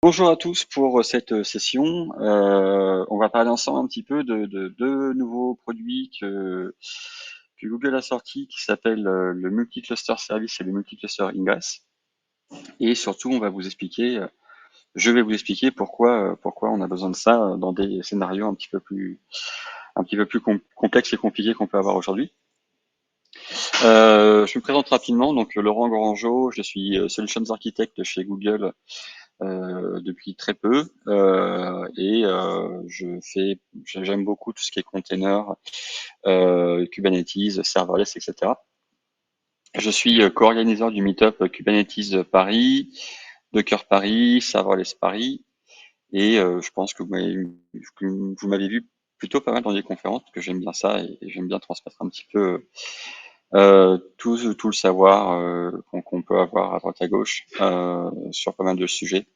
Bonjour à tous pour cette session. On va parler ensemble un petit peu de deux nouveaux produits que Google a sortis qui s'appellent le Multi-Cluster Service et le Multi-Cluster Ingress. Et surtout, je vais vous expliquer pourquoi on a besoin de ça dans des scénarios un petit peu plus complexes et compliqués qu'on peut avoir aujourd'hui. Je me présente rapidement, donc Laurent Grangeau, je suis Solutions Architect chez Google depuis très peu j'aime beaucoup tout ce qui est container, Kubernetes, serverless, etc. Je suis co-organiseur du meetup Kubernetes Paris, Docker Paris, Serverless Paris, et je pense que vous m'avez vu plutôt pas mal dans des conférences, parce que j'aime bien ça et j'aime bien transmettre un petit peu tout le savoir qu'on peut avoir à droite à gauche sur pas mal de sujets,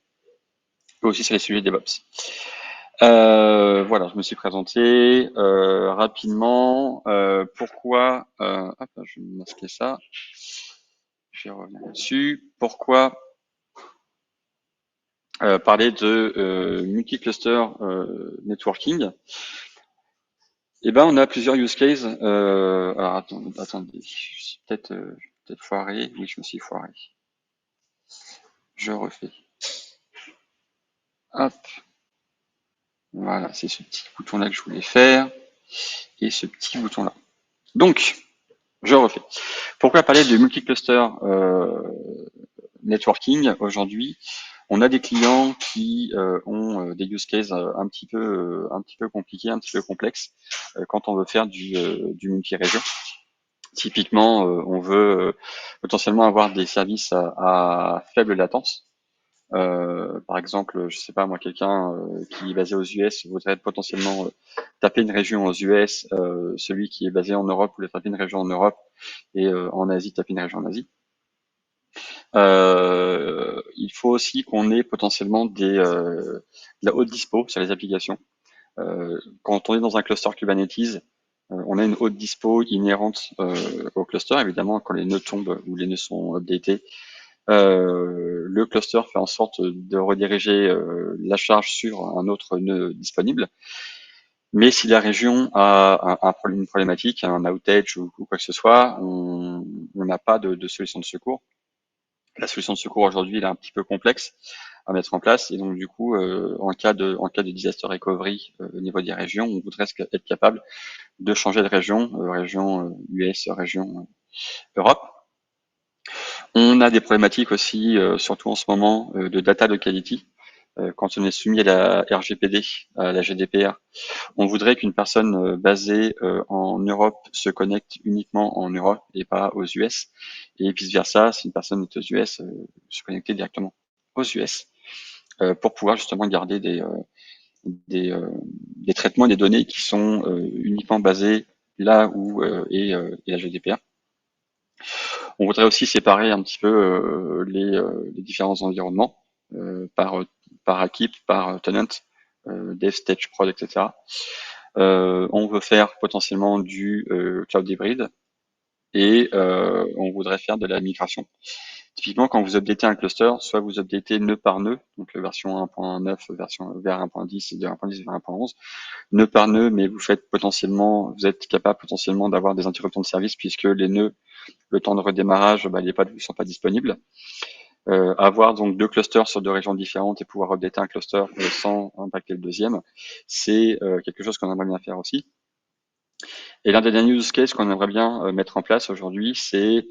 et aussi sur les sujets DevOps. Voilà, je me suis présenté rapidement. Hop, je vais masquer ça. Je vais revenir là-dessus. Pourquoi parler de multi-cluster networking? Eh ben, on a plusieurs use cases. Alors attendez, je suis peut-être foiré. Oui, je me suis foiré. Je refais. Hop, voilà, c'est ce petit bouton-là que je voulais faire et ce petit bouton-là. Donc, je refais. Pourquoi parler de multi-cluster networking aujourd'hui? On a des clients qui ont des use cases un petit peu compliqués, un petit peu complexes quand on veut faire du multi-région. Typiquement, on veut potentiellement avoir des services à faible latence. Par exemple, je sais pas moi, quelqu'un qui est basé aux US voudrait potentiellement taper une région aux US, celui qui est basé en Europe voulait taper une région en Europe, et en Asie taper une région en Asie. Il faut aussi qu'on ait potentiellement de la haute dispo sur les applications. Quand on est dans un cluster Kubernetes, on a une haute dispo inhérente au cluster. Évidemment, quand les nœuds tombent ou les nœuds sont updatés, le cluster fait en sorte de rediriger la charge sur un autre nœud disponible. Mais si la région a une problématique, un outage ou quoi que ce soit, on n'a pas de solution de secours. La solution de secours aujourd'hui, elle est un petit peu complexe à mettre en place, et donc du coup, en cas de disaster recovery au niveau des régions, on voudrait être capable de changer de région US, région Europe. On a des problématiques aussi, surtout en ce moment, de data locality. Quand on est soumis à la RGPD, à la GDPR, on voudrait qu'une personne basée en Europe se connecte uniquement en Europe et pas aux US, et vice versa, si une personne est aux US, se connecter directement aux US pour pouvoir justement garder des, euh, des traitements et des données qui sont uniquement basés là où est la GDPR. On voudrait aussi séparer un petit peu les différents environnements par équipe, par tenant, dev, stage, prod, etc. On veut faire potentiellement du cloud hybride, et on voudrait faire de la migration. Typiquement, quand vous updatez un cluster, soit vous updatez nœud par nœud, donc version 1.9 vers 1.10, de 1.10 vers 1.11, nœud par nœud, mais vous êtes capable potentiellement d'avoir des interruptions de service, puisque les nœuds, le temps de redémarrage, ils sont pas disponibles. Avoir donc deux clusters sur deux régions différentes et pouvoir updater un cluster sans impacter le deuxième, c'est quelque chose qu'on aimerait bien faire aussi. Et l'un des derniers use cases qu'on aimerait bien mettre en place aujourd'hui, c'est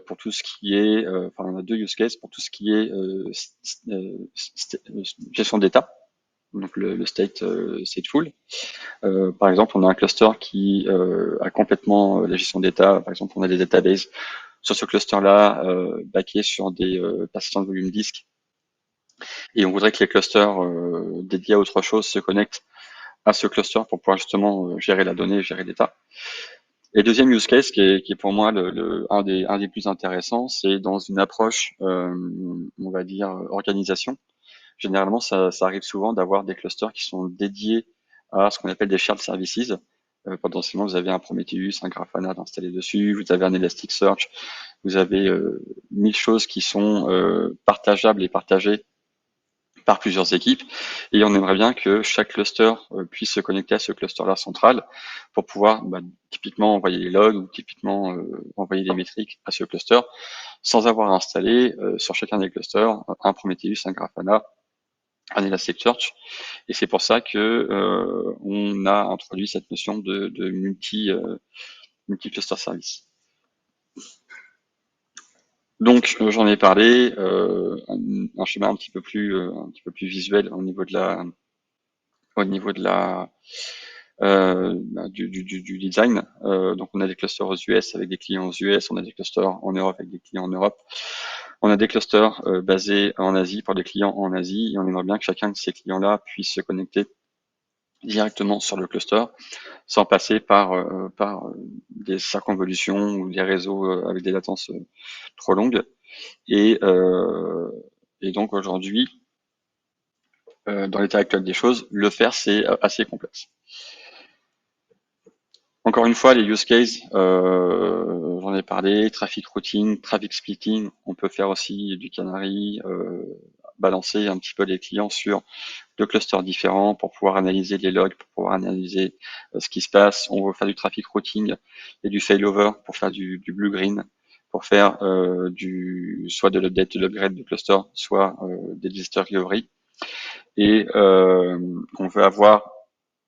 pour tout ce qui est, on a deux use cases pour tout ce qui est gestion d'état, donc le stateful. Par exemple, on a un cluster qui a complètement la gestion d'état. Par exemple, on a des databases sur ce cluster-là, backés sur des persistants de volume disque, et on voudrait que les clusters dédiés à autre chose se connectent à ce cluster pour pouvoir justement gérer la donnée, gérer l'état. Et deuxième use case qui est pour moi un des plus intéressants, c'est dans une approche, on va dire, organisation. Généralement, ça arrive souvent d'avoir des clusters qui sont dédiés à ce qu'on appelle des shared services. Potentiellement, vous avez un Prometheus, un Grafana installé dessus, vous avez un Elasticsearch, vous avez 1000 choses qui sont partageables et partagées par plusieurs équipes, et on aimerait bien que chaque cluster puisse se connecter à ce cluster-là central pour pouvoir typiquement envoyer les logs ou typiquement envoyer des métriques à ce cluster sans avoir à installer sur chacun des clusters un Prometheus, un Grafana, un Elasticsearch. Et c'est pour ça que on a introduit cette notion de multi-cluster service. Donc j'en ai parlé, un schéma un petit peu plus visuel au niveau de la du design. Donc on a des clusters aux US avec des clients aux US, on a des clusters en Europe avec des clients en Europe, on a des clusters basés en Asie pour des clients en Asie, et on aimerait bien que chacun de ces clients-là puisse se connecter directement sur le cluster sans passer par des circonvolutions ou des réseaux avec des latences trop longues. Et donc aujourd'hui, dans l'état actuel des choses, le faire c'est assez complexe. Encore une fois, les use cases, j'en ai parlé, traffic routing, traffic splitting, on peut faire aussi du canary, balancer un petit peu les clients sur deux clusters différents pour pouvoir analyser les logs, pour pouvoir analyser ce qui se passe. On veut faire du traffic routing et du failover pour faire du blue-green, pour faire soit de l'update, de l'upgrade de cluster, soit des disaster recovery. Et on veut avoir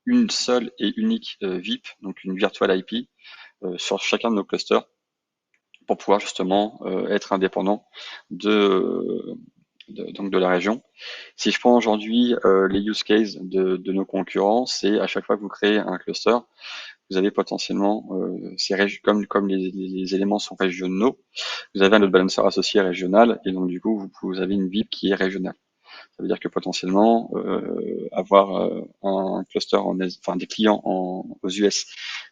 une seule et unique VIP, donc une virtual IP, sur chacun de nos clusters pour pouvoir justement être indépendant donc de la région. Si je prends aujourd'hui les use cases de nos concurrents, c'est à chaque fois que vous créez un cluster, vous avez potentiellement, comme les éléments sont régionaux, vous avez un load balancer associé régional, et donc du coup vous avez une VIP qui est régionale. Ça veut dire que potentiellement avoir un cluster en Asie, enfin des clients aux US,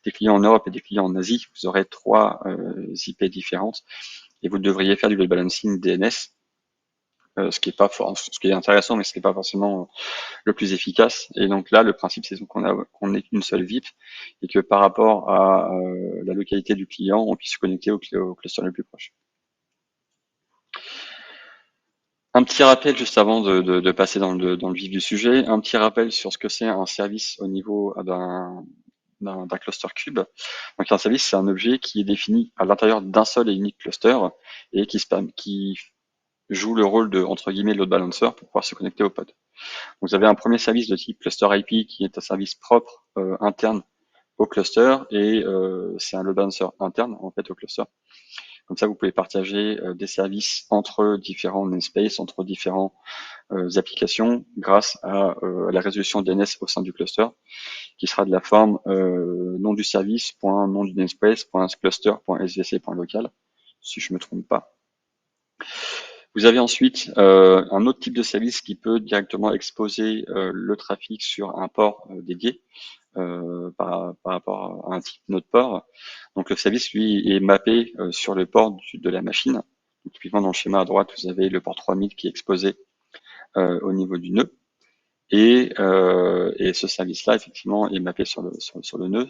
des clients en Europe et des clients en Asie, vous aurez 3 IP différentes et vous devriez faire du load balancing DNS, ce qui est intéressant, mais ce qui n'est pas forcément le plus efficace. Et donc là, le principe, c'est qu'on ait une seule VIP et que par rapport à la localité du client, on puisse se connecter au cluster le plus proche. Un petit rappel juste avant de passer dans le vif du sujet, un petit rappel sur ce que c'est un service au niveau d'un cluster cube. Donc un service, c'est un objet qui est défini à l'intérieur d'un seul et unique cluster et qui joue le rôle de, entre guillemets, load balancer pour pouvoir se connecter au pod. Vous avez un premier service de type cluster IP qui est un service propre interne au cluster et c'est un load balancer interne en fait au cluster. Comme ça, vous pouvez partager des services entre différents namespaces, entre différentes applications grâce à la résolution DNS au sein du cluster qui sera de la forme nom du service, nom du namespace, cluster, svc, local, si je me trompe pas. Vous avez ensuite un autre type de service qui peut directement exposer le trafic sur un port dédié par rapport à un type node port. Donc le service, lui, est mappé sur le port de la machine. Donc, typiquement, dans le schéma à droite, vous avez le port 3000 qui est exposé au niveau du nœud. Et ce service-là, effectivement, est mappé sur le nœud.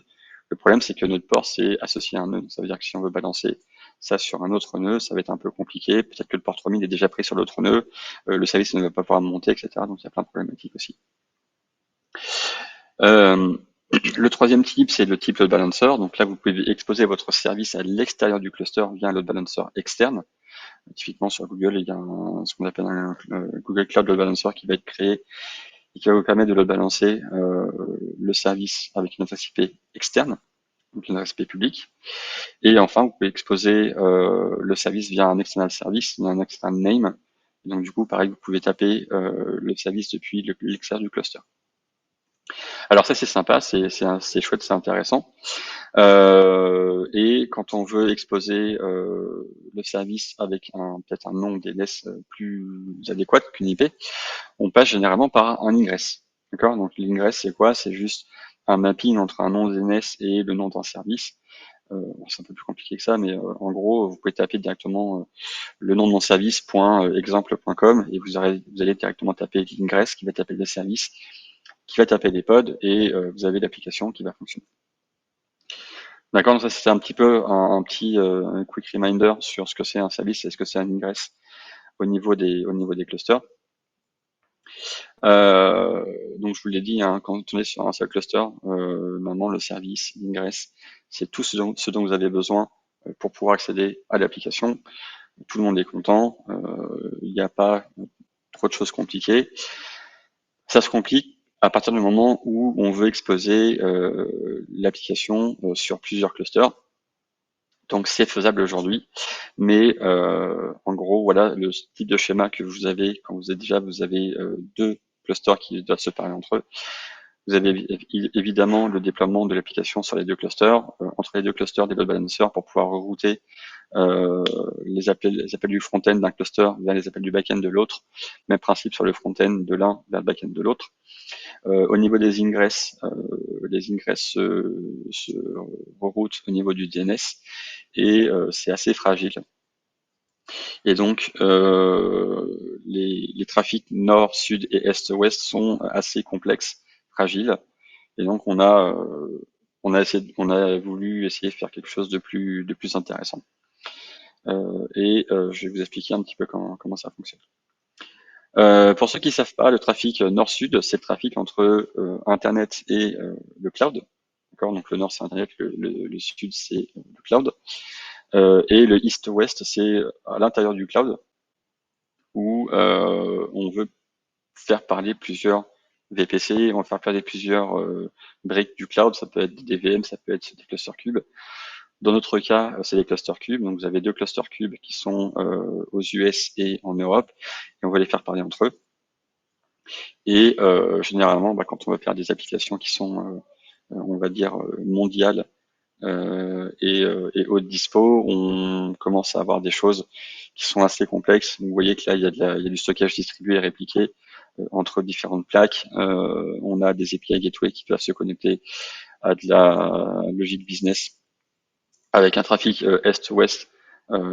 Le problème, c'est que notre port, c'est associé à un nœud. Ça veut dire que si on veut balancer ça sur un autre nœud, ça va être un peu compliqué. Peut-être que le port 3000 est déjà pris sur l'autre nœud, le service ne va pas pouvoir monter, etc. Donc il y a plein de problématiques aussi. Le troisième type, c'est le type load balancer. Donc là, vous pouvez exposer votre service à l'extérieur du cluster via un load balancer externe. Typiquement sur Google, il y a ce qu'on appelle un Google Cloud Load Balancer qui va être créé et qui va vous permettre de load balancer le service avec une adresse IP externe, donc une adresse IP publique. Et enfin, vous pouvez exposer le service via un external service, un external name. Et donc du coup, pareil, vous pouvez taper le service depuis l'extérieur du cluster. Alors ça, c'est sympa, c'est chouette, c'est intéressant. Et quand on veut exposer le service avec peut-être un nom DNS plus adéquat qu'une IP, on passe généralement par un ingress. D'accord? Donc l'ingress, c'est quoi? C'est juste un mapping entre un nom DNS et le nom d'un service. C'est un peu plus compliqué que ça, mais en gros, vous pouvez taper directement le nom de mon service .exemple.com et vous allez directement taper l'ingress qui va taper le service, qui va taper les pods et vous avez l'application qui va fonctionner. D'accord, donc ça c'était un petit peu un petit quick reminder sur ce que c'est un service et ce que c'est un ingress au niveau des clusters. Donc je vous l'ai dit, hein, quand on est sur un seul cluster, normalement le service, l'ingress, c'est tout ce dont vous avez besoin pour pouvoir accéder à l'application. Tout le monde est content, il n'y a pas trop de choses compliquées. Ça se complique à partir du moment où on veut exposer l'application sur plusieurs clusters. Donc c'est faisable aujourd'hui, mais en gros voilà le type de schéma que vous avez quand vous avez deux clusters qui doivent se parler entre eux. Vous avez évidemment le déploiement de l'application sur les deux clusters, entre les deux clusters des load balancers pour pouvoir rerouter les appels du front-end d'un cluster vers les appels du back-end de l'autre. Même principe sur le front-end de l'un vers le back-end de l'autre. Au niveau des ingress, les ingress se reroutent au niveau du DNS et c'est assez fragile. Et donc, les trafics nord, sud et est-ouest sont assez complexes, fragiles. Et donc, on a voulu essayer de faire quelque chose de plus intéressant. Je vais vous expliquer un petit peu comment ça fonctionne. Pour ceux qui ne savent pas, le trafic nord-sud, c'est le trafic entre Internet et le cloud. D'accord. Donc le nord, c'est Internet, le sud, c'est le cloud. Et le east-west, c'est à l'intérieur du cloud, où on veut faire parler plusieurs VPC, on va faire parler plusieurs briques du cloud, ça peut être des VM, ça peut être des clusters cubes. Dans notre cas, c'est des clusters cubes, donc vous avez deux clusters cubes qui sont aux US et en Europe, et on va les faire parler entre eux. Et généralement, quand on va faire des applications qui sont, on va dire, mondiales et haute dispo, on commence à avoir des choses qui sont assez complexes. Vous voyez que là, il y a du stockage distribué et répliqué entre différentes plaques. On a des API gateway qui peuvent se connecter à de la logique business avec un trafic est-ouest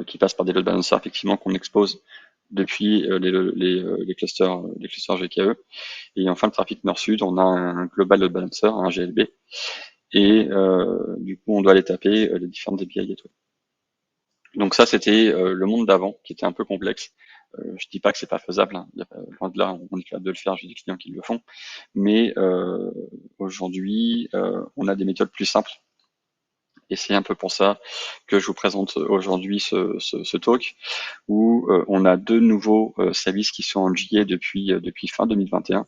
qui passe par des load balancers effectivement qu'on expose depuis les clusters GKE. Et enfin, le trafic nord-sud, on a un global load balancer, un GLB, et du coup, on doit aller taper les différentes API gateway. Donc ça, c'était le monde d'avant, qui était un peu complexe. Je dis pas que c'est pas faisable, hein. Loin de là, on est capable de le faire, j'ai des clients qui le font. Mais aujourd'hui, on a des méthodes plus simples. Et c'est un peu pour ça que je vous présente aujourd'hui ce talk, où on a deux nouveaux services qui sont en JA depuis fin 2021,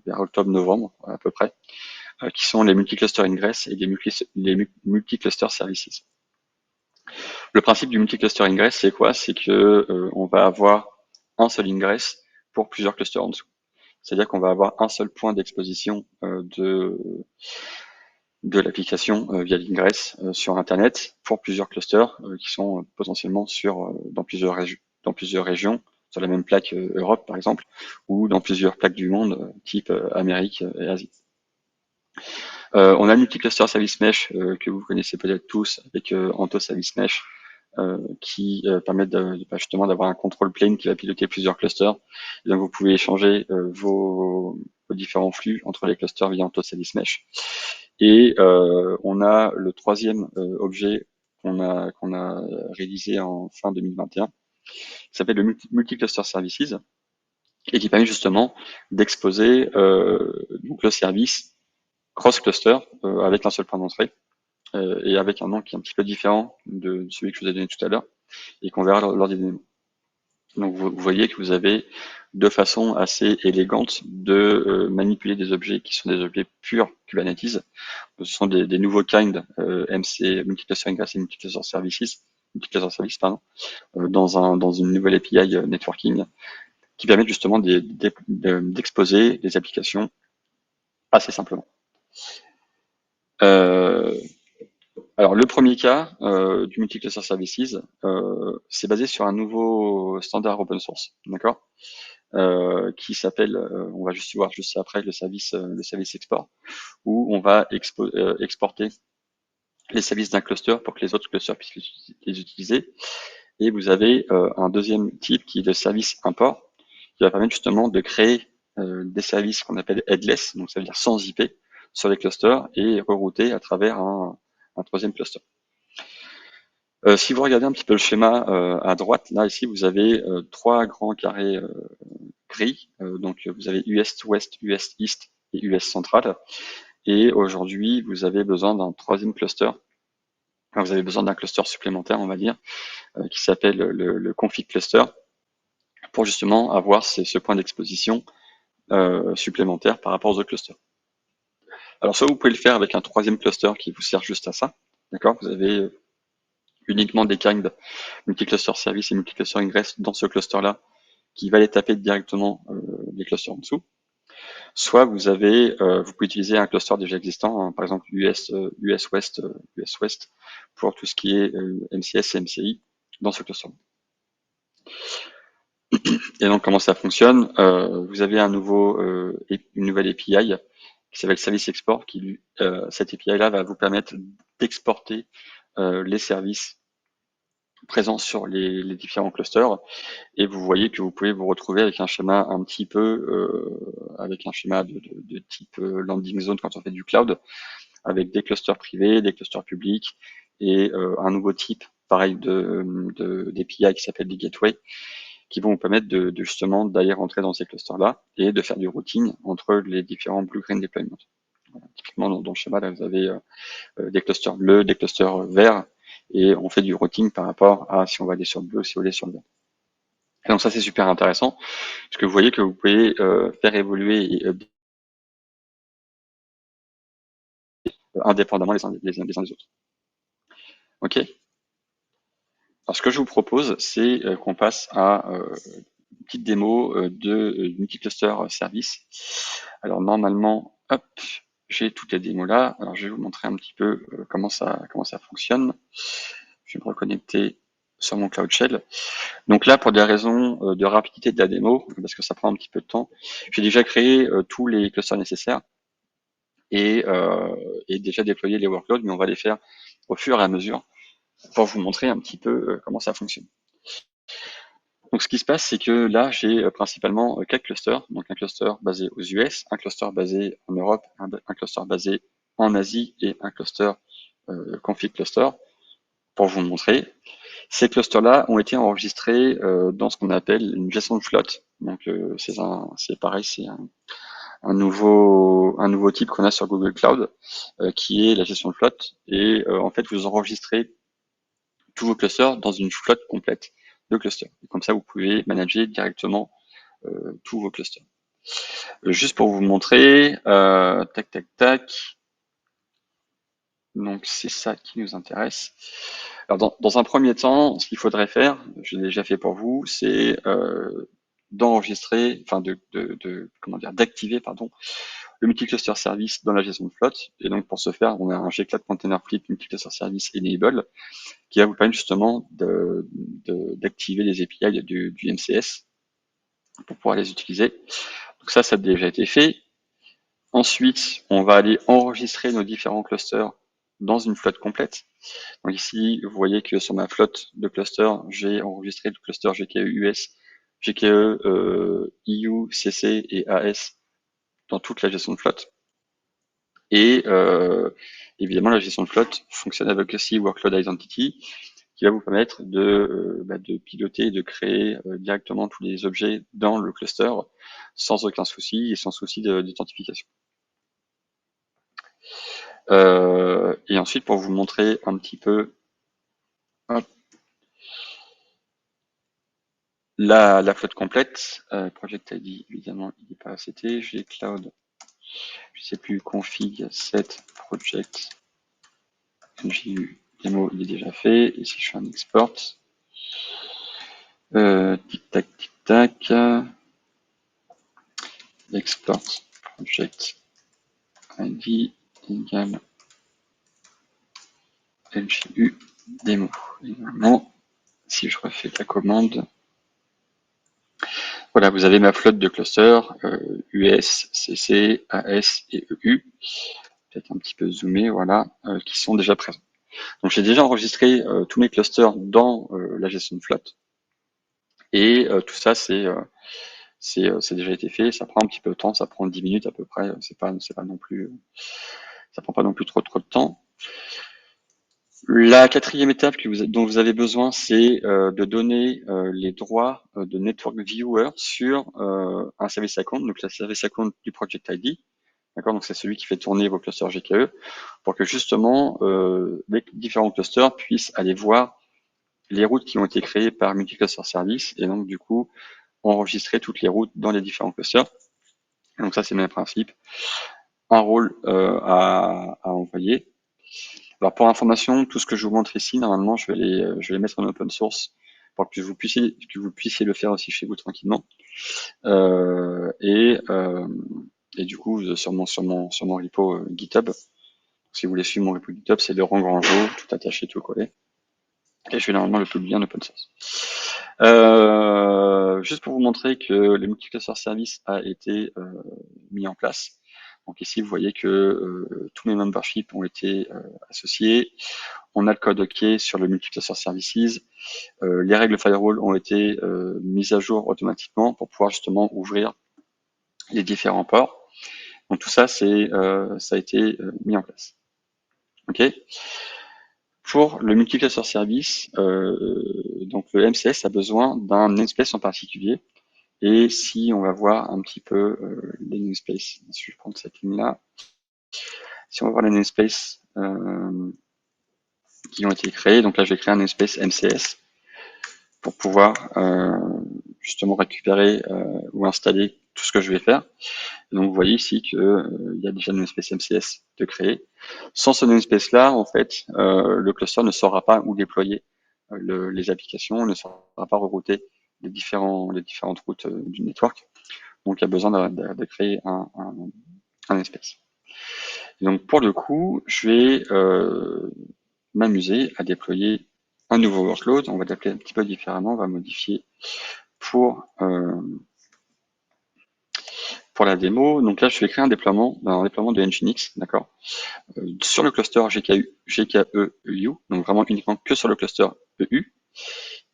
vers octobre-novembre à peu près, qui sont les multi-cluster ingress et les multi-cluster services. Le principe du multi-cluster ingress, c'est quoi? C'est que on va avoir un seul ingress pour plusieurs clusters en dessous. C'est-à-dire qu'on va avoir un seul point d'exposition de l'application via l'ingress sur Internet pour plusieurs clusters qui sont potentiellement dans plusieurs régions, sur la même plaque Europe par exemple, ou dans plusieurs plaques du monde, type Amérique et Asie. On a le multi-cluster service mesh que vous connaissez peut-être tous avec Anto Service Mesh qui permet justement d'avoir un control plane qui va piloter plusieurs clusters. Et donc vous pouvez échanger vos différents flux entre les clusters via Anto Service Mesh. Et on a le troisième objet qu'on a réalisé en fin 2021 qui s'appelle le Multi-Cluster Services et qui permet justement d'exposer donc le service cross-cluster avec un seul point d'entrée et avec un nom qui est un petit peu différent de celui que je vous ai donné tout à l'heure et qu'on verra lors des démos. Donc vous voyez que vous avez deux façons assez élégantes de manipuler des objets qui sont des objets purs Kubernetes. Ce sont des nouveaux kinds MC, Multi-Cluster Ingress et Multi-Cluster Services, dans une nouvelle API networking qui permettent justement d'exposer des applications assez simplement. Alors le premier cas du multi-cluster services, c'est basé sur un nouveau standard open source, d'accord, qui s'appelle, on va juste voir juste après le service export, où on va exporter les services d'un cluster pour que les autres clusters puissent les utiliser. Et vous avez un deuxième type qui est le service import, qui va permettre justement de créer des services qu'on appelle headless, donc ça veut dire sans IP, sur les clusters et rerouter à travers un troisième cluster. Si vous regardez un petit peu le schéma à droite, là ici vous avez trois grands carrés gris. Donc vous avez US West, US East et US Central. Et aujourd'hui, vous avez besoin d'un troisième cluster. Enfin, vous avez besoin d'un cluster supplémentaire, on va dire, qui s'appelle le config cluster, pour justement avoir ce point d'exposition supplémentaire par rapport aux autres clusters. Alors soit vous pouvez le faire avec un troisième cluster qui vous sert juste à ça, d'accord. Vous avez uniquement des kind multi-cluster service et multi-cluster ingress dans ce cluster-là, qui va les taper directement des clusters en dessous. Soit vous avez, vous pouvez utiliser un cluster déjà existant, hein, par exemple US West, pour tout ce qui est MCS et MCI dans ce cluster. Et donc comment ça fonctionne? Vous avez une nouvelle API qui s'appelle Service Export, cette API-là va vous permettre d'exporter les services présents sur les différents clusters, et vous voyez que vous pouvez vous retrouver avec un schéma un petit peu, avec un schéma de type landing zone quand on fait du cloud, avec des clusters privés, des clusters publics, et un nouveau type, pareil, d'API qui s'appelle des gateways, qui vont vous permettre justement d'aller rentrer dans ces clusters-là et de faire du routing entre les différents blue-green deployments. Voilà, typiquement, dans le schéma, là, vous avez des clusters bleus, des clusters verts, et on fait du routing par rapport à si on va aller sur le bleu, si on va aller sur le vert. Et donc ça, c'est super intéressant, parce que vous voyez que vous pouvez faire évoluer et indépendamment les uns des autres. Ok. Alors ce que je vous propose, c'est qu'on passe à une petite démo de multi-cluster service. Alors normalement, hop, j'ai toutes les démos là. Alors je vais vous montrer un petit peu comment ça fonctionne. Je vais me reconnecter sur mon Cloud Shell. Donc là, pour des raisons de rapidité de la démo, parce que ça prend un petit peu de temps, j'ai déjà créé tous les clusters nécessaires et déjà déployé les workloads, mais on va les faire au fur et à mesure pour vous montrer un petit peu comment ça fonctionne. Donc ce qui se passe, c'est que là, j'ai principalement 4 clusters. Donc un cluster basé aux US, un cluster basé en Europe, un cluster basé en Asie et un cluster config cluster, pour vous montrer. Ces clusters-là ont été enregistrés dans ce qu'on appelle une JSON float. Donc c'est pareil, c'est un nouveau type qu'on a sur Google Cloud, qui est la JSON float. Et en fait, vous enregistrez tous vos clusters dans une flotte complète de clusters. Et comme ça, vous pouvez manager directement tous vos clusters. Juste pour vous montrer, tac, tac, tac. Donc c'est ça qui nous intéresse. Alors dans un premier temps, ce qu'il faudrait faire, je l'ai déjà fait pour vous, c'est d'enregistrer, enfin d'activer le multi-cluster service dans la gestion de flotte. Et donc pour ce faire, on a un G-Cloud Container Fleet multi-cluster service enable qui va vous permettre justement d'activer les API du MCS pour pouvoir les utiliser. Donc ça a déjà été fait. Ensuite, on va aller enregistrer nos différents clusters dans une flotte complète. Donc ici, vous voyez que sur ma flotte de clusters, j'ai enregistré le cluster GKE US, GKE EU, CC et AS dans toute la gestion de flotte. Et évidemment, la gestion de flotte fonctionne avec aussi Workload Identity, qui va vous permettre de piloter et de créer directement tous les objets dans le cluster sans aucun souci et sans souci d'authentification. Et ensuite, pour vous montrer un petit peu la flotte complète, Project ID, évidemment, il n'est pas ACT, j'ai Cloud, je sais plus, config, set, project, NGU, démo, il est déjà fait, et si je fais un export, tic-tac, tic-tac, export, project, ID, égale, NGU, démo. Et normalement, si je refais la commande, voilà, vous avez ma flotte de clusters, US, CC, AS et EU, peut-être un petit peu zoomé, voilà, qui sont déjà présents. Donc j'ai déjà enregistré tous mes clusters dans la gestion de flotte, et tout ça c'est déjà été fait. Ça prend un petit peu de temps, ça prend 10 minutes à peu près. C'est pas non plus, ça prend pas non plus trop de temps. La quatrième étape dont vous avez besoin, c'est de donner les droits de Network Viewer sur un service account, donc le service account du Project ID. D'accord, donc c'est celui qui fait tourner vos clusters GKE pour que justement les différents clusters puissent aller voir les routes qui ont été créées par Multicluster Service et donc du coup enregistrer toutes les routes dans les différents clusters. Et donc ça c'est le même principe, un rôle à envoyer. Alors pour information, tout ce que je vous montre ici, normalement je vais les mettre en open source pour que vous puissiez le faire aussi chez vous tranquillement. Euh, et, euh, et du coup sur mon repo GitHub. Si vous voulez suivre mon repo GitHub, c'est Laurent Grangeau, tout attaché, tout collé. Et je vais normalement le publier en open source. Juste pour vous montrer que le multicluster service a été mis en place. Donc ici, vous voyez que tous les memberships ont été associés. On a le code OK sur le multicluster services. Les règles firewall ont été mises à jour automatiquement pour pouvoir justement ouvrir les différents ports. Donc tout ça, ça a été mis en place. OK. Pour le multicluster service, donc le MCS a besoin d'un namespace en particulier. Et si on va voir un petit peu les namespaces, je vais prendre cette ligne-là. Si on va voir les namespaces qui ont été créés, donc là je vais créer un namespace MCS pour pouvoir justement récupérer ou installer tout ce que je vais faire. Et donc vous voyez ici qu'il y a déjà le namespace MCS de créer. Sans ce namespace-là, en fait, le cluster ne saura pas où déployer les applications, ne saura pas rerouter les différentes routes du network. Donc il y a besoin de créer un namespace. Et donc pour le coup, je vais m'amuser à déployer un nouveau workload. On va l'appeler un petit peu différemment, on va modifier pour la démo. Donc là, je vais créer un déploiement de Nginx, d'accord, sur le cluster GKE-EU, donc vraiment uniquement que sur le cluster EU,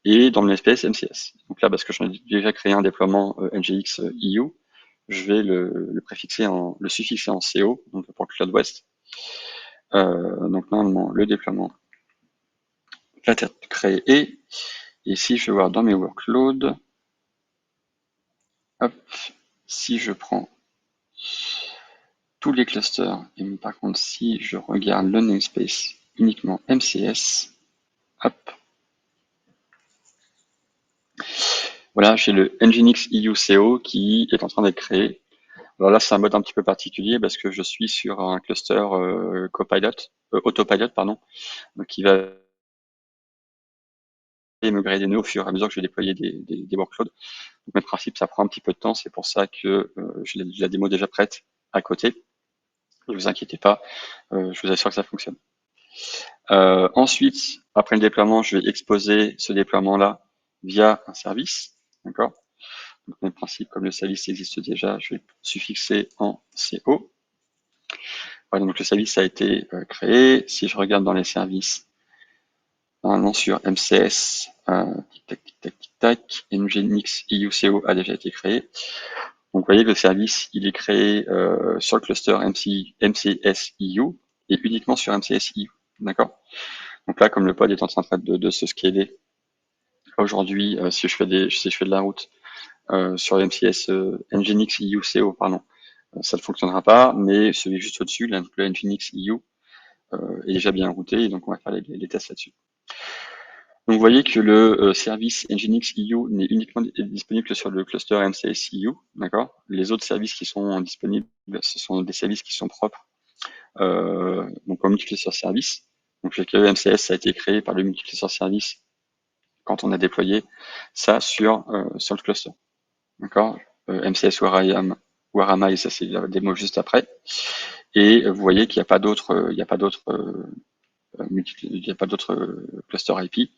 et dans le namespace MCS. Donc là, parce que j'en ai déjà créé un déploiement Nginx EU, je vais le suffixer en CO, donc pour Cloud West. Donc normalement, le déploiement va être créé. Et ici, je vais voir dans mes workloads, hop, si je prends tous les clusters, et par contre, si je regarde le namespace uniquement MCS, hop, voilà, j'ai le Nginx EU-CO qui est en train d'être créé. Alors là, c'est un mode un petit peu particulier parce que je suis sur un cluster autopilot, pardon, donc qui va me grader des nœuds au fur et à mesure que je vais déployer des workloads. Donc, mes principes, ça prend un petit peu de temps, c'est pour ça que j'ai la démo déjà prête à côté. Ne vous inquiétez pas, je vous assure que ça fonctionne. Ensuite, après le déploiement, je vais exposer ce déploiement-là via un service. D'accord. Donc, même principe, comme le service existe déjà, je vais suffixer en CO. Voilà, donc le service a été créé. Si je regarde dans les services, normalement sur MCS, tic-tac, Nginx EU-CO a déjà été créé. Donc vous voyez que le service, il est créé sur le cluster MCS EU et uniquement sur MCS EU. D'accord. Donc là, comme le pod est en train de se scaler, aujourd'hui, si je fais de la route sur MCS Nginx EU-CO, pardon, ça ne fonctionnera pas, mais celui juste au-dessus, le Nginx EU, est déjà bien routé, et donc on va faire les tests là-dessus. Donc vous voyez que le service Nginx EU n'est uniquement disponible que sur le cluster MCS EU, d'accord. Les autres services qui sont disponibles, ce sont des services qui sont propres donc au multicluster service. Donc le MCS ça a été créé par le multicluster service quand on a déployé ça sur le cluster, d'accord. MCS Warama, ça c'est la démo juste après. Et vous voyez qu'il n'y a pas d'autres, cluster IP.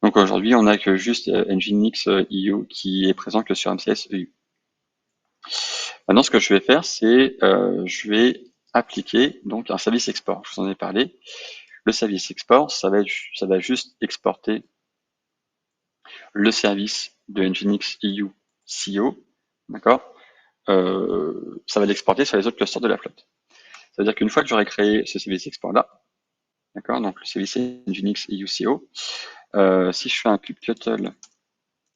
Donc aujourd'hui, on n'a que juste Nginx EU qui est présent que sur MCS EU. Maintenant, ce que je vais faire, c'est je vais appliquer donc un service export. Je vous en ai parlé. Le service export, ça va juste exporter le service de Nginx EU CO, d'accord. Ça va l'exporter sur les autres clusters de la flotte. C'est-à-dire qu'une fois que j'aurai créé ce service export là, D'accord, donc le service Nginx EUCO. Si je fais un kubectl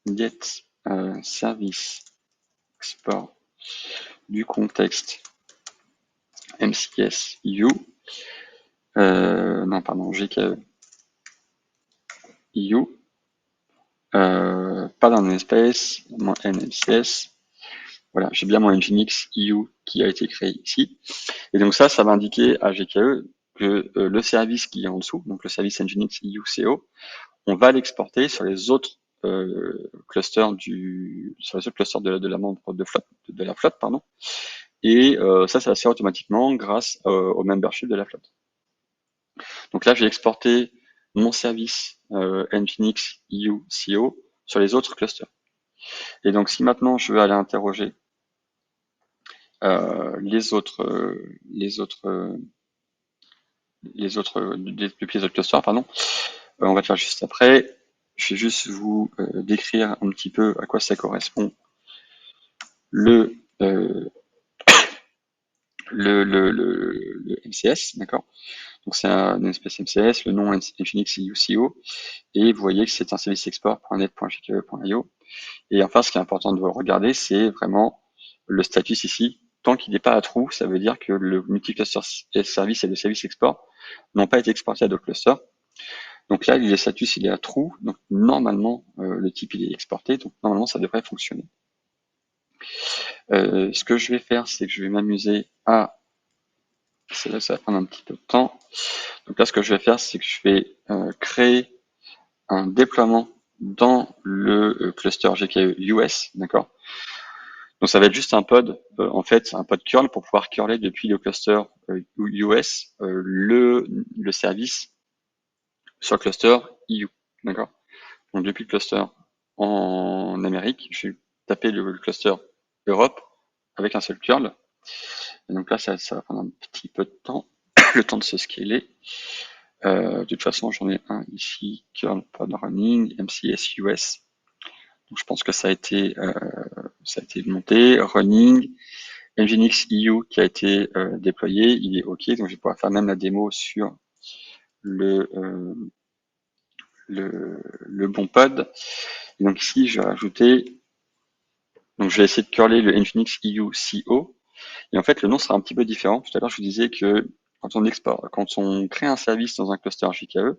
get service export du contexte MCS EU, non pardon, GKE EU, pas dans namespace, mon NMCS. Voilà, j'ai bien mon Nginx EU qui a été créé ici. Et donc ça va indiquer à GKE que le service qui est en dessous, donc le service Nginx EUCO, on va l'exporter sur les autres clusters de la membre de la flotte, pardon. Et ça va se faire automatiquement grâce au membership de la flotte. Donc là, j'ai exporté mon service Nginx EUCO sur les autres clusters. Et donc, si maintenant je veux aller interroger les autres depuis les autres clusters, pardon, on va le faire juste après. Je vais juste vous décrire un petit peu à quoi ça correspond le MCS, d'accord. Donc c'est une espèce MCS, le nom Nginx EUCO, et vous voyez que c'est un service export.net.gke.io. Et enfin, ce qui est important de regarder, c'est vraiment le status ici. Tant qu'il n'est pas à true, ça veut dire que le multicluster service et le service export n'ont pas été exportés à d'autres clusters. Donc là, le status il est à true, donc normalement le type il est exporté, donc normalement ça devrait fonctionner. Ce que je vais faire, c'est que je vais m'amuser à... Ça va prendre un petit peu de temps. Donc là, ce que je vais faire, c'est que je vais créer un déploiement dans le cluster GKE US, d'accord. Donc ça va être juste un pod, en fait, un pod curl pour pouvoir curler depuis le cluster US le service sur le cluster EU, d'accord. Donc depuis le cluster en Amérique, je vais taper le cluster Europe avec un seul curl. Et donc là, ça va prendre un petit peu de temps, le temps de se scaler. De toute façon, j'en ai un ici, curl pod running, MCS US. Donc je pense que ça a été monté, running, Nginx EU qui a été déployé, il est OK, donc je vais pouvoir faire même la démo sur le bon pod. Et donc ici, je vais rajouter, donc je vais essayer de curler le Nginx EUCO. Et en fait, le nom sera un petit peu différent. Tout à l'heure, je vous disais que quand on crée un service dans un cluster GKE,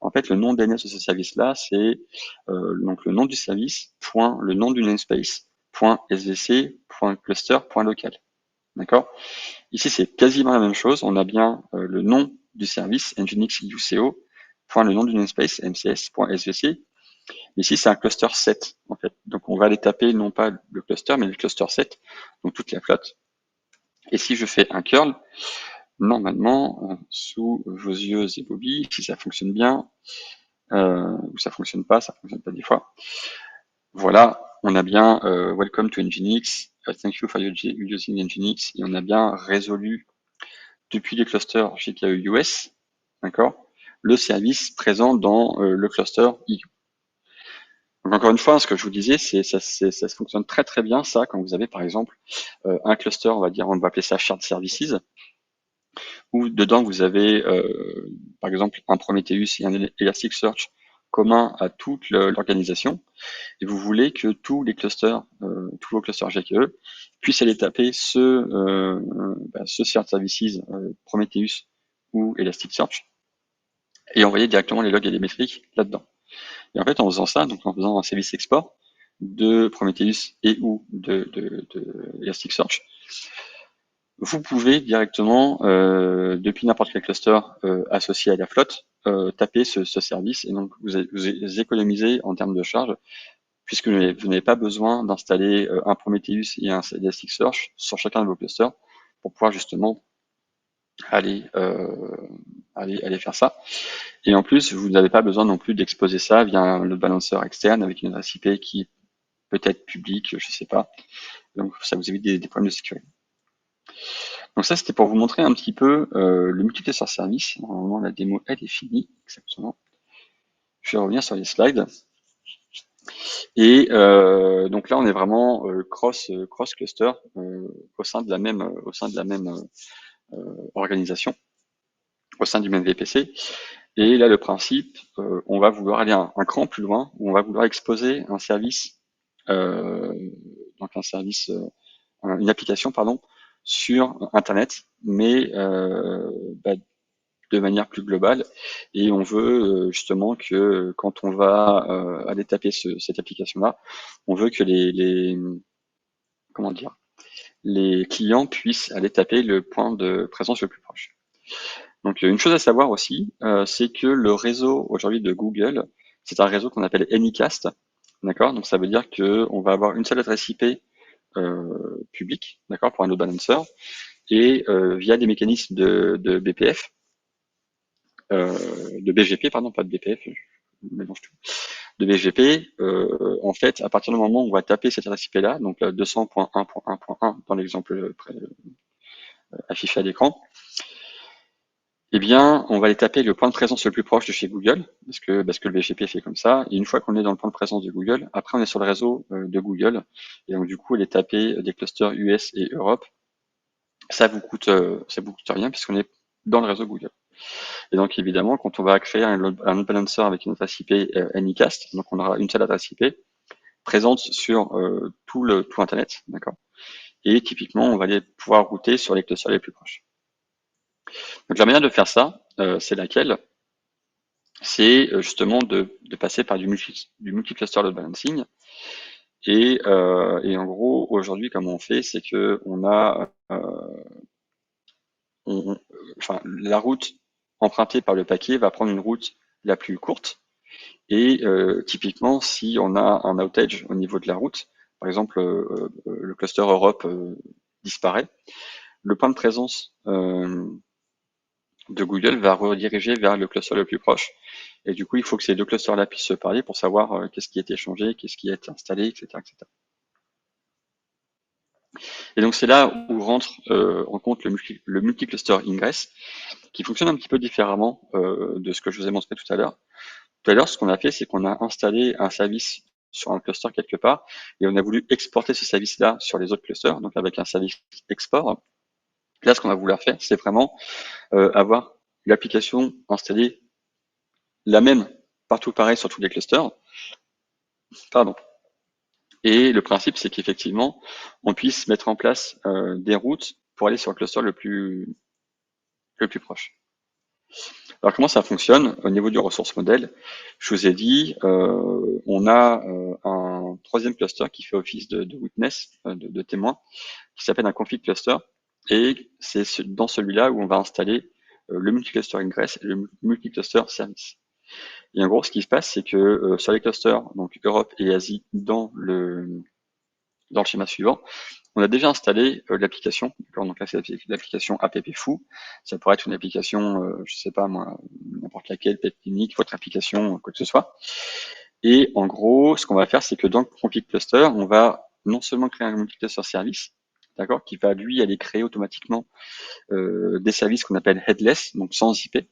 en fait, le nom DNS de ce service-là, c'est donc le nom du service, point, le nom du namespace, point svc, point cluster, point local. D'accord? Ici, c'est quasiment la même chose. On a bien le nom du service, Nginx EUCO, point le nom du namespace, mcs.svc. Ici, c'est un cluster 7, en fait. Donc, on va aller taper non pas le cluster, mais le cluster 7, donc toute la flotte. Et si je fais un curl, normalement, sous vos yeux et Bobby, si ça fonctionne bien, ou ça fonctionne pas des fois. Voilà, on a bien Welcome to Nginx, thank you for using Nginx, et on a bien résolu depuis les clusters GKE US, d'accord, le service présent dans le cluster EU. Donc encore une fois, ce que je vous disais, ça fonctionne très très bien ça quand vous avez par exemple un cluster, on va appeler ça shared services, où dedans vous avez par exemple un Prometheus et un Elasticsearch commun à toute l'organisation, et vous voulez que tous les clusters, tous vos clusters GKE puissent aller taper ce shared services Prometheus ou Elasticsearch et envoyer directement les logs et les métriques là-dedans. Et en fait, en faisant ça, donc en faisant un service export de Prometheus et ou de Elasticsearch, vous pouvez directement, depuis n'importe quel cluster associé à la flotte, taper ce service, et donc vous économisez en termes de charge, puisque vous n'avez pas besoin d'installer un Prometheus et un Elasticsearch sur chacun de vos clusters pour pouvoir justement aller faire ça. Et en plus, vous n'avez pas besoin non plus d'exposer ça via un load balancer externe avec une adresse IP qui peut être publique, je sais pas. Donc ça vous évite des problèmes de sécurité. Donc ça, c'était pour vous montrer un petit peu le multicluster service. Normalement, la démo, elle est finie, exactement. Je vais revenir sur les slides. Et donc là, on est vraiment cross cluster au sein de la même organisation. au sein du même VPC. Et là, le principe, on va vouloir aller un cran plus loin, où on va vouloir exposer un service, euh, donc un service, une application, pardon, sur Internet, mais bah, de manière plus globale. Et on veut justement que quand on va aller taper cette application-là, on veut que comment dire, les clients puissent aller taper le point de présence le plus proche. Donc une chose à savoir aussi, c'est que le réseau aujourd'hui de Google, c'est un réseau qu'on appelle Anycast, d'accord? Donc ça veut dire que on va avoir une seule adresse IP publique, d'accord, pour un load balancer, et via des mécanismes de BPF, de BGP, pardon, pas de BPF, je mélange tout, de BGP, en fait, à partir du moment où on va taper cette adresse IP-là, donc 200.1.1.1 dans l'exemple affiché à l'écran, eh bien, on va aller taper le point de présence le plus proche de chez Google, parce que le BGP fait comme ça. Et une fois qu'on est dans le point de présence de Google, après on est sur le réseau de Google. Et donc du coup, aller taper des clusters US et Europe, ça vous coûte rien puisqu'on est dans le réseau Google. Et donc évidemment, quand on va créer un load balancer avec une adresse IP Anycast, donc on aura une seule adresse IP présente sur tout Internet, d'accord. Et typiquement, on va aller pouvoir router sur les clusters les plus proches. Donc la manière de faire ça, c'est laquelle? C'est justement de passer par du multi-cluster load balancing. Et en gros, aujourd'hui, comment on fait, c'est que on a, enfin, la route empruntée par le paquet va prendre une route la plus courte. Et typiquement, si on a un outage au niveau de la route, par exemple, le cluster Europe disparaît, le point de présence de Google va rediriger vers le cluster le plus proche. Et du coup, il faut que ces deux clusters-là puissent se parler pour savoir qu'est-ce qui a été changé, qu'est-ce qui a été installé, etc., etc. Et donc, c'est là où rentre en compte le multi-cluster ingress, qui fonctionne un petit peu différemment de ce que je vous ai montré tout à l'heure. Tout à l'heure, ce qu'on a fait, c'est qu'on a installé un service sur un cluster quelque part, et on a voulu exporter ce service-là sur les autres clusters, donc avec un service export. Là, ce qu'on va vouloir faire, c'est vraiment avoir l'application installée la même partout pareil sur tous les clusters. Pardon. Et le principe, c'est qu'effectivement, on puisse mettre en place des routes pour aller sur le cluster le plus proche. Alors comment ça fonctionne au niveau du ressource modèle? Je vous ai dit, on a un troisième cluster qui fait office de witness, de témoin, qui s'appelle un config cluster. Et c'est dans celui-là où on va installer le multi-cluster ingress et le multi-cluster service. Et en gros, ce qui se passe, c'est que sur les clusters, donc Europe et Asie, dans le schéma suivant, on a déjà installé l'application. Donc là, c'est l'application AppFoo. Ça pourrait être une application, je sais pas moi, n'importe laquelle, PepClinic, votre application, quoi que ce soit. Et en gros, ce qu'on va faire, c'est que dans le config cluster, on va non seulement créer un multi-cluster service, d'accord, qui va lui aller créer automatiquement des services qu'on appelle headless, donc sans IP.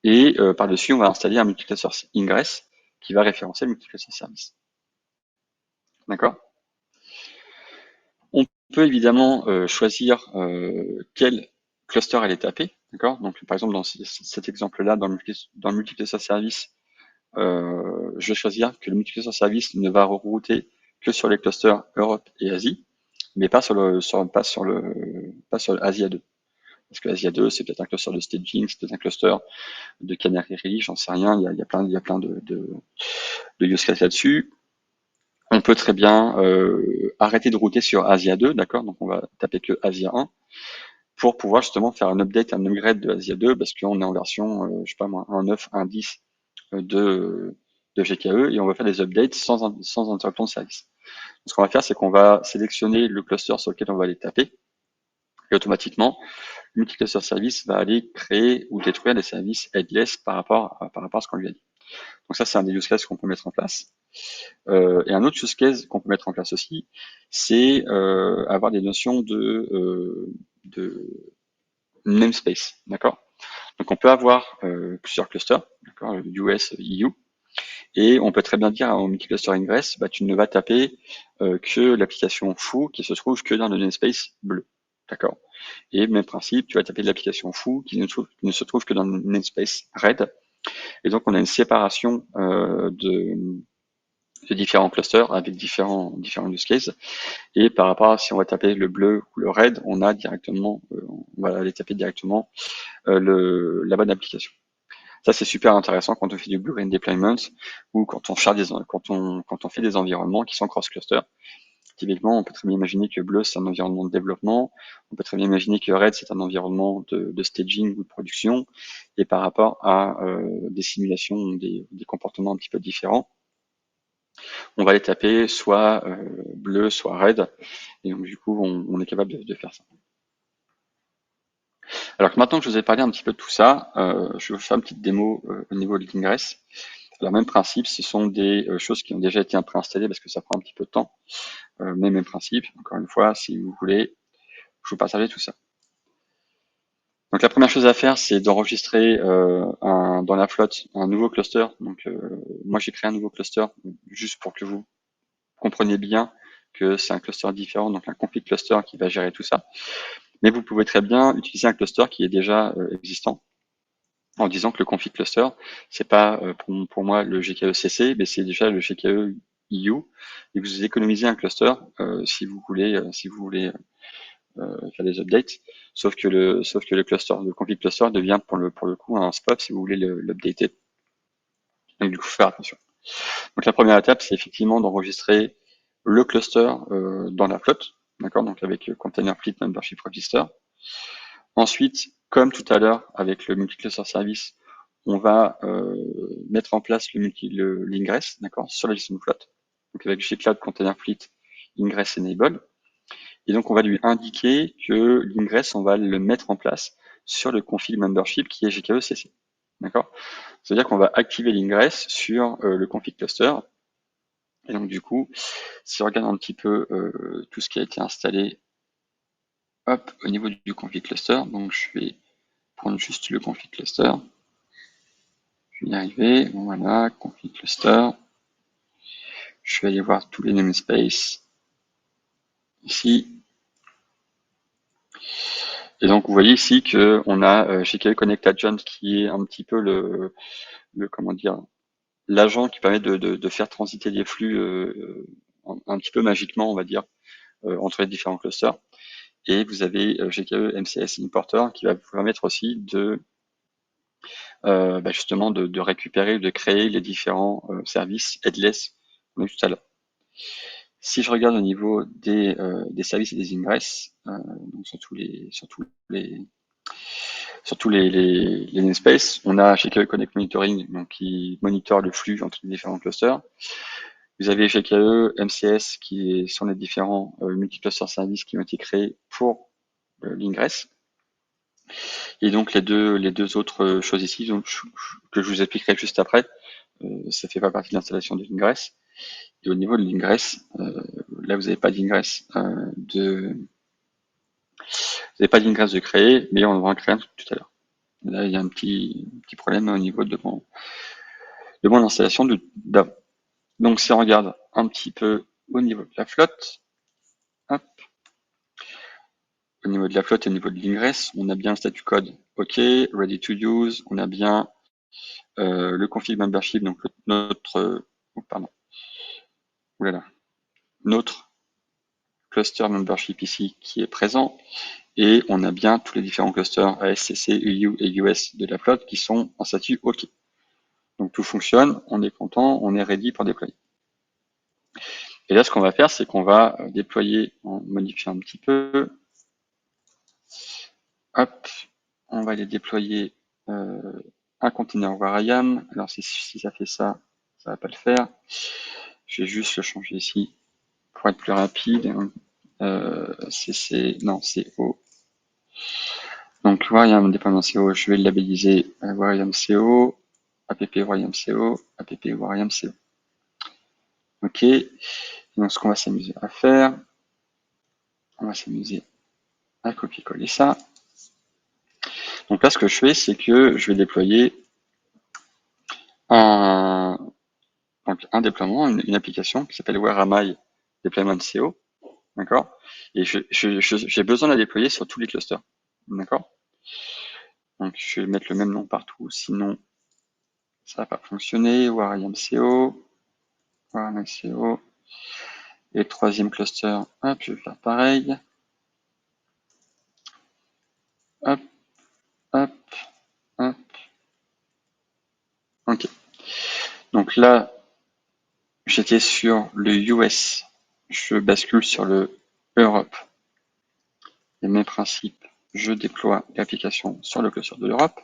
Et par-dessus, on va installer un multi-cluster ingress qui va référencer le multi-cluster service. D'accord? On peut évidemment choisir quel cluster elle est tapée. D'accord? Donc, par exemple, dans cet exemple-là, dans le multi-cluster service, je vais choisir que le multi-cluster service ne va rerouter que sur les clusters Europe et Asie, mais pas sur Asia 2. Parce que Asia 2, c'est peut-être un cluster de staging, c'est peut-être un cluster de Canary Release, j'en sais rien, il y a plein de use cases là-dessus. On peut très bien arrêter de router sur Asia 2, d'accord? Donc on va taper que Asia 1 pour pouvoir justement faire un update, un upgrade de Asia 2 parce qu'on est en version, je sais pas moi, 1.9, 1.10 de GKE et on va faire des updates sans interruption de service. Donc, ce qu'on va faire, c'est qu'on va sélectionner le cluster sur lequel on va aller taper et automatiquement, le multi-cluster service va aller créer ou détruire des services headless par rapport à ce qu'on lui a dit. Donc ça, c'est un des use cases qu'on peut mettre en place. Et un autre use case qu'on peut mettre en place aussi, c'est avoir des notions de namespace, d'accord? Donc on peut avoir plusieurs clusters, d'accord, US, EU, et on peut très bien dire au multi-cluster ingress, bah, tu ne vas taper que l'application foo qui se trouve que dans le namespace bleu. d'accord? Et même principe, tu vas taper de l'application foo qui ne se trouve que dans le namespace red. Et donc, on a une séparation de différents clusters avec différents use cases. Et par rapport à si on va taper le bleu ou le red, on a directement, on va aller taper directement la bonne application. Ça, c'est super intéressant quand on fait du blue-green deployment ou quand on fait des environnements qui sont cross-cluster. Typiquement, on peut très bien imaginer que bleu, c'est un environnement de développement. On peut très bien imaginer que red, c'est un environnement de staging ou de production. Et par rapport à des simulations, des comportements un petit peu différents, on va les taper soit bleu, soit red. Et donc, du coup, on est capable de faire ça. Alors que maintenant que je vous ai parlé un petit peu de tout ça, je vais vous faire une petite démo au niveau de l'ingress. Alors, même principe, ce sont des choses qui ont déjà été préinstallées parce que ça prend un petit peu de temps. Mais même principe, encore une fois, si vous voulez, je vous partagerai tout ça. Donc la première chose à faire, c'est d'enregistrer dans la flotte un nouveau cluster. Donc moi j'ai créé un nouveau cluster juste pour que vous compreniez bien que c'est un cluster différent, donc un config cluster qui va gérer tout ça. Mais vous pouvez très bien utiliser un cluster qui est déjà existant en disant que le config cluster, c'est pas pour moi le GKE-CC, mais c'est déjà le GKE-EU. Et vous économisez un cluster si vous voulez faire des updates. Sauf que le config cluster devient pour le coup un spot si vous voulez l'updater. Donc du coup, faut faire attention. Donc la première étape, c'est effectivement d'enregistrer le cluster dans la flotte, d'accord, donc avec Container Fleet Membership Register. Ensuite, comme tout à l'heure avec le multi-cluster service, on va mettre en place l'ingress, d'accord, sur la gestion de flotte. Donc avec gcloud Container Fleet Ingress Enable. Et donc, on va lui indiquer que l'ingress, on va le mettre en place sur le config membership qui est GKE-CC. D'accord? C'est-à-dire qu'on va activer l'ingress sur le config cluster. Et donc, du coup, si on regarde un petit peu tout ce qui a été installé, hop, au niveau du config cluster, donc je vais prendre juste le config cluster. Je vais y arriver. Bon, voilà, config cluster. Je vais aller voir tous les namespaces ici. Et donc, vous voyez ici qu'on a GKE Connect Agent qui est un petit peu comment dire, l'agent qui permet de faire transiter les flux un petit peu magiquement, on va dire, entre les différents clusters. Et vous avez GKE MCS Importer qui va vous permettre aussi justement de récupérer, de créer les différents services headless qu'on a vu tout à l'heure. Si je regarde au niveau des services et des ingress, donc sur tous les namespaces, on a GKE Connect Monitoring donc qui monitore le flux entre les différents clusters. Vous avez GKE, MCS qui sont les différents multi-cluster services qui ont été créés pour l'ingress. Et donc les deux autres choses ici donc, que je vous expliquerai juste après, ça fait pas partie de l'installation de l'ingress. Et au niveau de l'ingress, là vous n'avez pas d'ingress de créer, mais on va en créer un tout à l'heure. Là il y a un petit problème au niveau de mon installation d'avant. Donc si on regarde un petit peu au niveau de la flotte, hop, au niveau de la flotte et au niveau de l'ingress, on a bien un statut code OK, ready to use, on a bien le config membership, donc notre cluster membership ici qui est présent, et on a bien tous les différents clusters ASCC, EU et US de la flotte qui sont en statut OK. Donc tout fonctionne, on est content, on est ready pour déployer. Et là, ce qu'on va faire, c'est qu'on va déployer en modifiant un petit peu. Hop, on va aller déployer un container war.iam. Alors si ça fait ça, ça va pas le faire. Je vais juste le changer ici pour être plus rapide. CC, non, CO. Donc war.iam déploiement CO, je vais le labelliser war.iam CO, app war.iam CO, app war.iam CO. Ok, donc ce qu'on va s'amuser à faire, on va s'amuser à copier-coller ça. Donc là, ce que je fais, c'est que je vais déployer un déploiement, une application qui s'appelle Where Am I Deployment CO. d'accord? Et j'ai besoin de la déployer sur tous les clusters, d'accord? Donc je vais mettre le même nom partout, sinon ça va pas fonctionner. WarIMCO, WarIMCO. Et troisième cluster, hop, je vais faire pareil. Hop, hop, hop. Ok. Donc là, j'étais sur le US. Je bascule sur le Europe. Les mêmes principes. Je déploie l'application sur le cluster de l'Europe.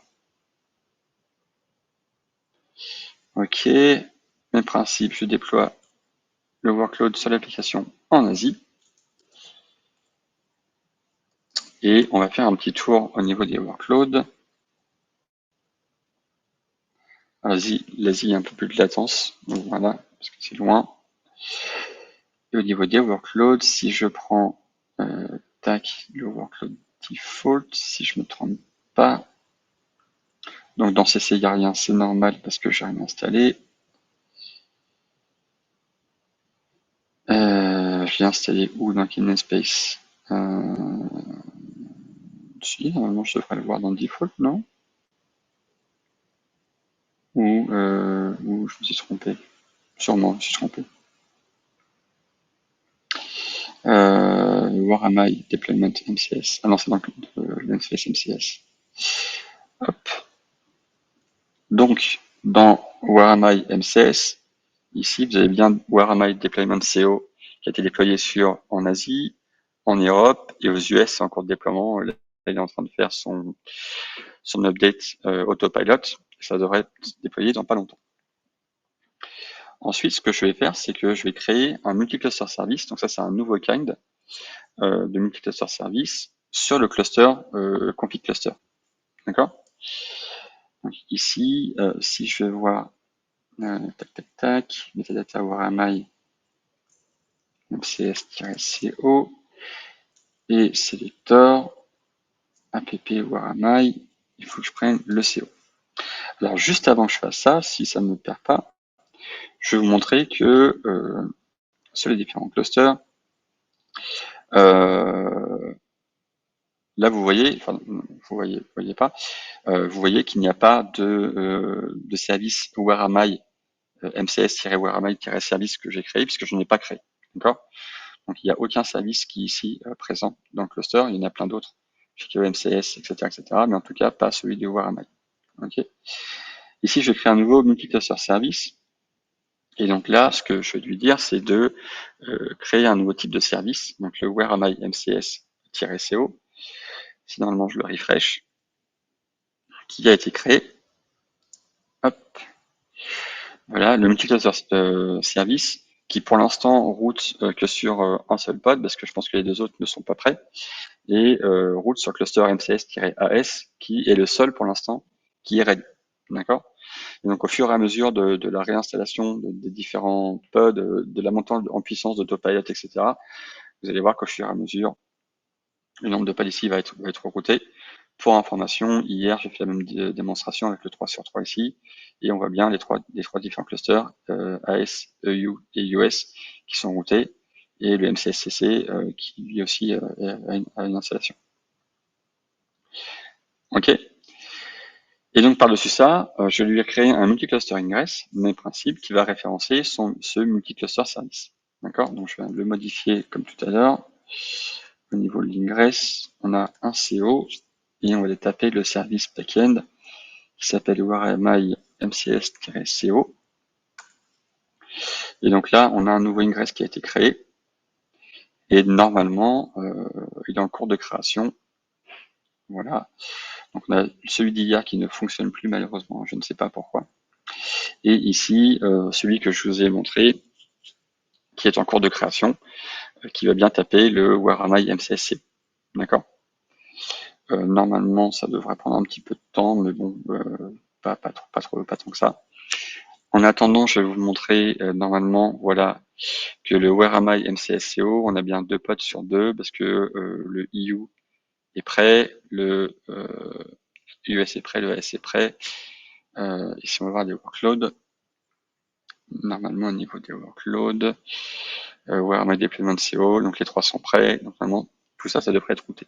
Ok. Même principe, je déploie le workload sur l'application en Asie. Et on va faire un petit tour au niveau des workloads. L'Asie a un peu plus de latence, donc voilà, parce que c'est loin. Et au niveau des workloads, si je prends tac, le workload default, si je me trompe pas, donc dans CC il n'y a rien, c'est normal parce que j'ai rien installé. Je l'ai installé où dans quel namespace? Si, normalement je devrais le voir dans le default, non? Ou je me suis trompé? Sûrement, je me suis trompé. Where am I? Deployment MCS. Ah non, c'est dans le namespace MCS. Hop. Donc, dans Where am I MCS, ici, vous avez bien Where am I Deployment CO qui a été déployé en Asie, en Europe et aux US, c'est en cours de déploiement. Là, il est en train de faire son update autopilot. Ça devrait être déployé dans pas longtemps. Ensuite, ce que je vais faire, c'est que je vais créer un multi-cluster service. Donc ça, c'est un nouveau kind de multi-cluster service sur le cluster config cluster. D'accord? Donc ici, si je vais voir tac tac tac, metadata where am I mcs-co et selector app where am I, il faut que je prenne le CO. Alors juste avant que je fasse ça, si ça ne me perd pas, je vais vous montrer que sur les différents clusters, là vous voyez, enfin vous voyez pas, vous voyez qu'il n'y a pas de service where am I mcs-where am I-service que j'ai créé puisque je n'en ai pas créé. D'accord? Donc il n'y a aucun service qui est ici présent dans le cluster, il y en a plein d'autres, MCS, etc., etc., mais en tout cas pas celui de where am I. Okay. Ici je crée un nouveau multi-cluster service. Et donc là, ce que je vais lui dire, c'est de créer un nouveau type de service, donc le where am I MCS-CO. Si normalement je le refresh, qui a été créé. Hop. Voilà, le multi-cluster service qui pour l'instant route que sur un seul pod, parce que je pense que les deux autres ne sont pas prêts, et route sur cluster MCS-AS, qui est le seul pour l'instant qui est ready. D'accord? Et donc au fur et à mesure de la réinstallation des différents pods, de la montée en puissance d'Autopilot, etc., vous allez voir qu'au fur et à mesure, le nombre de pods ici va être routé. Pour information, hier, j'ai fait la même démonstration avec le 3/3 ici, et on voit bien les trois différents clusters, AS, EU et US, qui sont routés, et le MCSCC qui lui aussi a une installation. Ok. Et donc par-dessus ça, je lui ai créé un multi-cluster ingress, même principe, qui va référencer ce multi-cluster service. D'accord? Donc je vais le modifier comme tout à l'heure. Au niveau de l'ingress, on a un CO, et on va aller taper le service backend qui s'appelle WhereAmI MCS-CO. Et donc là, on a un nouveau ingress qui a été créé. Et normalement, il est en cours de création. Voilà. Donc on a celui d'hier qui ne fonctionne plus malheureusement, je ne sais pas pourquoi. Et ici, celui que je vous ai montré, qui est en cours de création, qui va bien taper le WhereAmI MCSC. D'accord? Normalement, ça devrait prendre un petit peu de temps, mais bon, pas tant que ça. En attendant, je vais vous montrer normalement, voilà, que le Where am I MCSCO, on a bien 2 pods sur 2 parce que le EU est prêt, le US est prêt, le AS est prêt. Ici, on va voir des workloads. Normalement, au niveau des workloads, Where my deployment CO, donc les 3 sont prêts, donc vraiment tout ça, ça devrait être routé.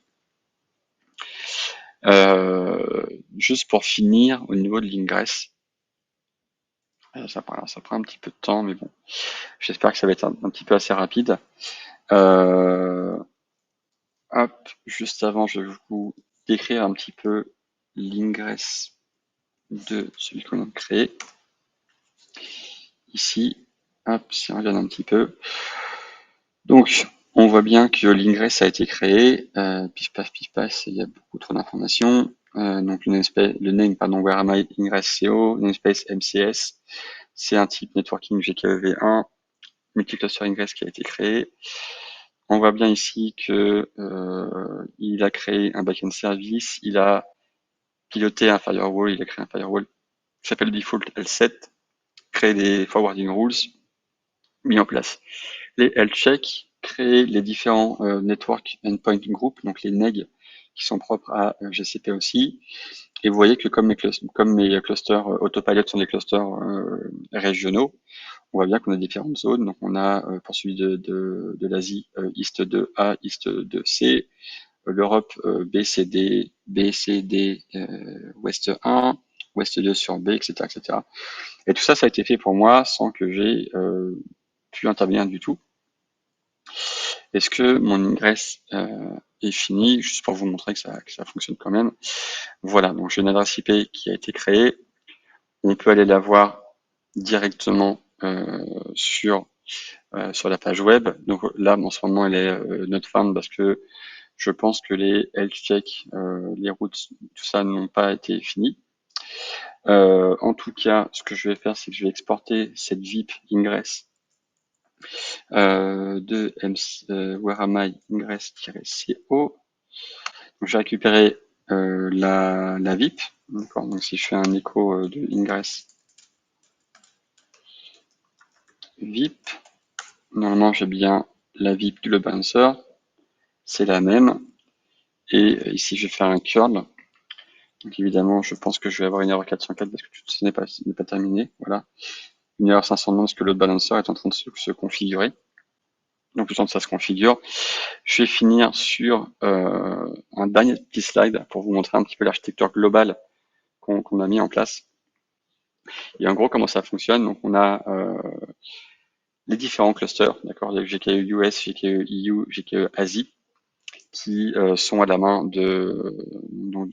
Juste pour finir, au niveau de l'ingress, ça prend un petit peu de temps, mais bon, j'espère que ça va être un petit peu assez rapide. Hop, juste avant, je vais vous décrire un petit peu l'ingress de celui qu'on vient de créer. Ici, hop, si on regarde un petit peu. Donc, on voit bien que l'ingress a été créé. Pif paf, il y a beaucoup trop d'informations. Donc, le name, pardon, where am I ingress CO, namespace MCS. C'est un type networking GKEV1, multicluster ingress qui a été créé. On voit bien ici que il a créé un backend service, il a piloté un firewall, il a créé un firewall qui s'appelle default L7, créé des forwarding rules, mis en place les health checks, créer les différents network endpoint group, donc les NEG qui sont propres à GCP aussi. Et vous voyez que comme mes clusters autopilot sont des clusters régionaux, on voit bien qu'on a différentes zones. Donc on a pour celui de l'Asie East 2A, East 2C, l'Europe BCD, BCD Ouest 1, Ouest 2 sur B, etc., etc. Et tout ça, ça a été fait pour moi sans que j'ai pu intervenir du tout. Est-ce que mon ingress est fini? Juste pour vous montrer que ça fonctionne quand même. Voilà, donc j'ai une adresse IP qui a été créée. On peut aller la voir directement sur la page web. Donc là, en ce moment, elle est not found parce que je pense que les health checks, les routes, tout ça n'ont pas été finis. En tout cas, ce que je vais faire, c'est que je vais exporter cette VIP ingress de where am I ingress-co. Donc, j'ai récupéré la VIP. D'accord. Donc si je fais un écho de ingress VIP, normalement j'ai bien la VIP du load balancer, c'est la même. Et ici je vais faire un curl. Donc évidemment, je pense que je vais avoir une erreur 404 parce que tout ce n'est pas terminé. Voilà. Une erreur 509 parce que le load balancer est en train de se configurer. Donc le temps que ça se configure, je vais finir sur un dernier petit slide pour vous montrer un petit peu l'architecture globale qu'on a mis en place. Et en gros, comment ça fonctionne. Donc on a les différents clusters, d'accord, GKE US, GKE EU, GKE Asie, qui sont à la main de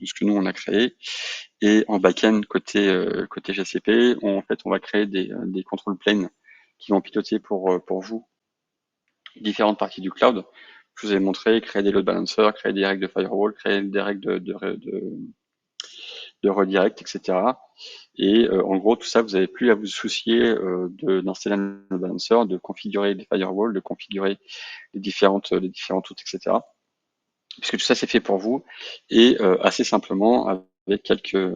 ce que nous on a créé. Et en back-end côté GCP, en fait, on va créer des control planes qui vont piloter pour vous différentes parties du cloud. Je vous ai montré, créer des load balancers, créer des règles de firewall, créer des règles de redirect, etc. Et en gros, tout ça, vous n'avez plus à vous soucier d'installer un load balancer, de configurer les firewalls, de configurer les différentes routes, etc. Puisque tout ça, c'est fait pour vous et assez simplement avec quelques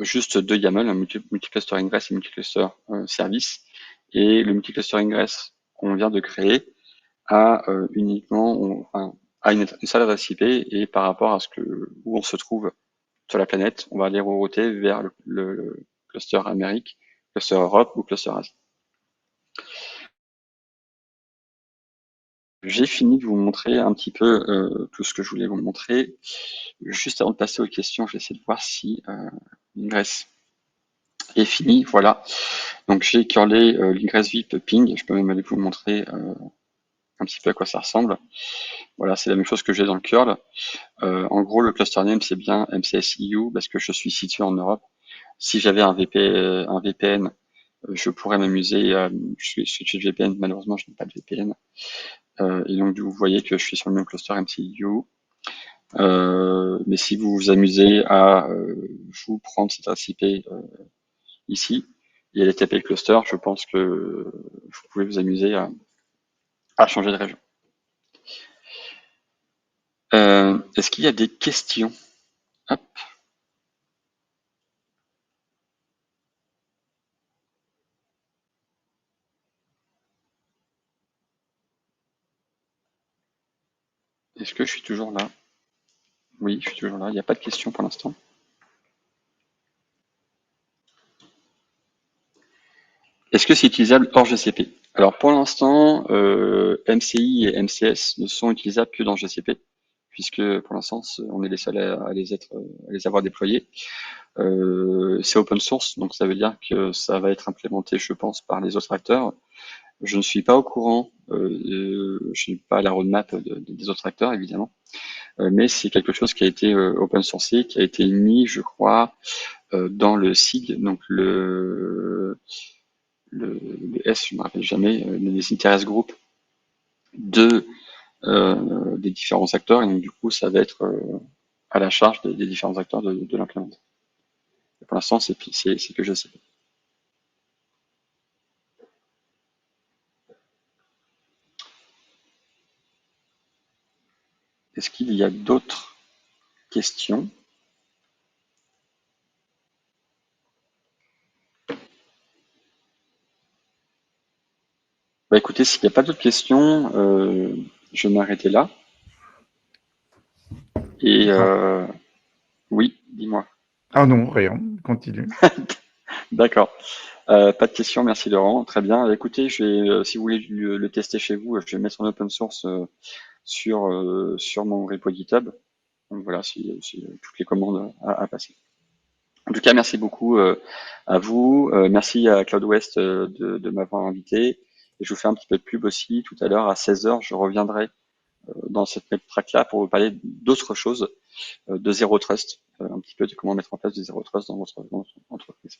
juste deux YAML, un multicluster ingress et multicluster service. Et le multicluster ingress qu'on vient de créer a a une seule adresse IP et par rapport à où on se trouve sur la planète, on va aller rerouter vers le cluster Amérique, cluster Europe ou cluster Asie. J'ai fini de vous montrer un petit peu tout ce que je voulais vous montrer. Juste avant de passer aux questions, je vais essayer de voir si l'ingress est fini. Voilà. Donc j'ai curlé l'ingress VIP ping. Je peux même aller vous montrer un petit peu à quoi ça ressemble. Voilà, c'est la même chose que j'ai dans le curl. En gros, le cluster name, c'est bien MCSEU parce que je suis situé en Europe. Si j'avais un VPN, je pourrais m'amuser à switcher de VPN. Malheureusement, je n'ai pas de VPN. Et donc, vous voyez que je suis sur le même cluster MCEU. Mais si vous vous amusez à vous prendre cette adresse IP ici et aller taper le cluster, je pense que vous pouvez vous amuser à changer de région. Est-ce qu'il y a des questions? Hop. Est-ce que je suis toujours là? Oui, je suis toujours là. Il n'y a pas de questions pour l'instant. Est-ce que c'est utilisable hors GCP? Alors pour l'instant, MCI et MCS ne sont utilisables que dans GCP, puisque pour l'instant on est les seuls à les avoir déployés. C'est open source, donc ça veut dire que ça va être implémenté, je pense, par les autres acteurs. Je ne suis pas au courant, je n'ai pas la roadmap des autres acteurs évidemment, mais c'est quelque chose qui a été open sourcé, qui a été mis, je crois, dans le SIG, donc le S, je ne me rappelle jamais, les Interest Group de, des différents acteurs, et donc du coup, ça va être à la charge des différents acteurs de l'implémentation. Pour l'instant, c'est que je sais. Est-ce qu'il y a d'autres questions? Bah écoutez, s'il n'y a pas d'autres questions, je vais m'arrêter là. Et Ah, oui, dis-moi. ah non, rien, continue. D'accord. Pas de questions, merci Laurent. Très bien. Écoutez, si vous voulez le tester chez vous, je vais le mettre en open source sur mon repo GitHub. Donc voilà, c'est toutes les commandes à passer. En tout cas, merci beaucoup à vous. Merci à CloudWest de m'avoir invité. Et je vous fais un petit peu de pub aussi. Tout à l'heure, à 16h, je reviendrai dans cette track-là pour vous parler d'autres choses, de Zero Trust, un petit peu de comment mettre en place du Zero Trust dans votre entreprise.